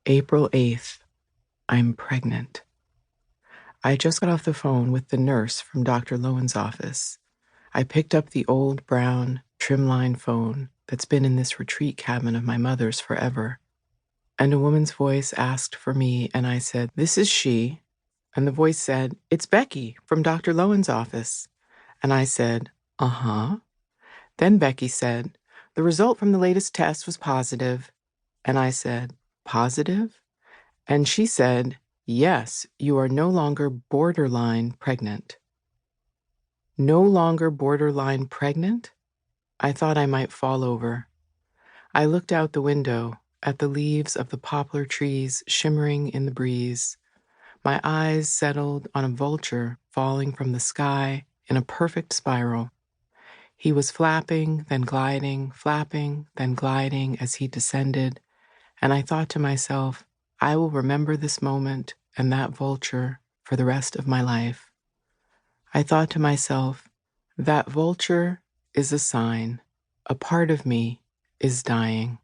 April 8th. I'm pregnant. I just got off the phone with the nurse from Dr. Lowen's office. I picked up the old brown, trimline phone that's been in this retreat cabin of my mother's forever. And a woman's voice asked for me, and I said, "This is she." And the voice said, "It's Becky from Dr. Lowen's office." And I said, "Uh-huh." Then Becky said, "The result from the latest test was positive." And I said, "Positive?" And she said, "Yes, you are no longer borderline pregnant." No longer borderline pregnant? I thought I might fall over. I looked out the window at the leaves of the poplar trees shimmering in the breeze. My eyes settled on a vulture falling from the sky in a perfect spiral. He was flapping, then gliding, flapping, then gliding as he descended, and I thought to myself, I will remember this moment and that vulture for the rest of my life. I thought to myself, that vulture is a sign. A part of me is dying.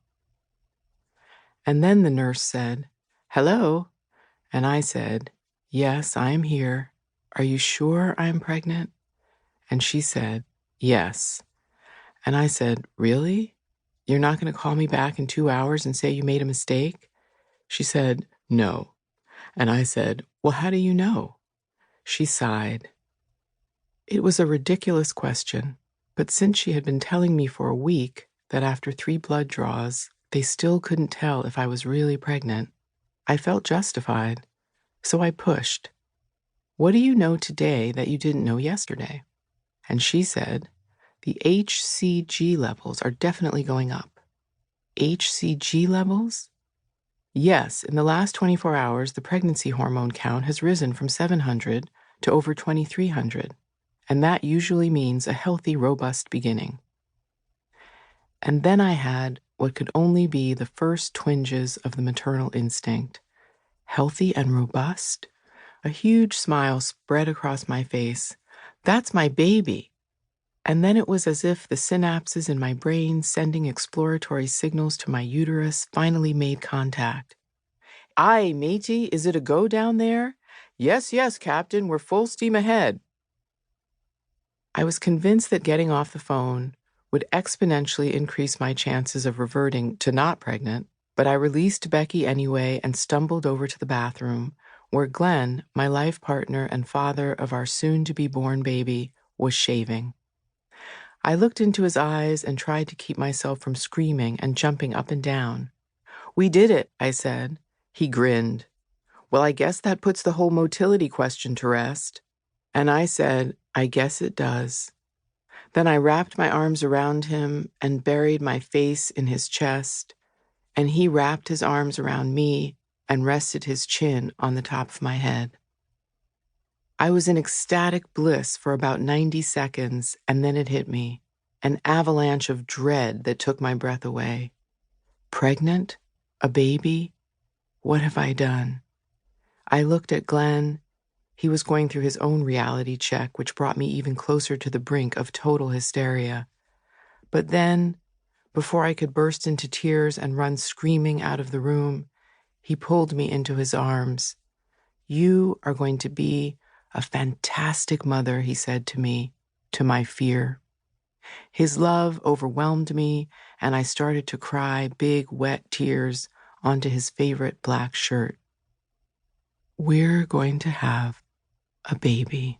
And then the nurse said, "Hello?" And I said, "Yes, I am here. Are you sure I am pregnant?" And she said, "Yes." And I said, "Really? You're not going to call me back in 2 hours and say you made a mistake?" She said, "No." And I said, "Well, how do you know?" She sighed. It was a ridiculous question, but since she had been telling me for a week that after 3 blood draws, they still couldn't tell if I was really pregnant, I felt justified. So I pushed. "What do you know today that you didn't know yesterday?" And she said, "The HCG levels are definitely going up." HCG levels? Yes, in the last 24 hours, the pregnancy hormone count has risen from 700 to over 2,300, and that usually means a healthy, robust beginning. And then I had what could only be the first twinges of the maternal instinct. Healthy and robust? A huge smile spread across my face. That's my baby. And then it was as if the synapses in my brain sending exploratory signals to my uterus finally made contact. "Aye, matey, is it a go down there?" "Yes, yes, Captain, we're full steam ahead." I was convinced that getting off the phone would exponentially increase my chances of reverting to not pregnant, but I released Becky anyway and stumbled over to the bathroom, where Glenn, my life partner and father of our soon-to-be-born baby, was shaving. I looked into his eyes and tried to keep myself from screaming and jumping up and down. "We did it," I said. He grinned. "Well, I guess that puts the whole motility question to rest." And I said, "I guess it does." Then I wrapped my arms around him and buried my face in his chest, and he wrapped his arms around me and rested his chin on the top of my head. I was in ecstatic bliss for about 90 seconds, and then it hit me, an avalanche of dread that took my breath away. Pregnant? A baby? What have I done? I looked at Glenn. He was going through his own reality check, which brought me even closer to the brink of total hysteria. But then, before I could burst into tears and run screaming out of the room, he pulled me into his arms. "You are going to be a fantastic mother," he said to me, to my fear. His love overwhelmed me, and I started to cry big, wet tears onto his favorite black shirt. We're going to have a baby.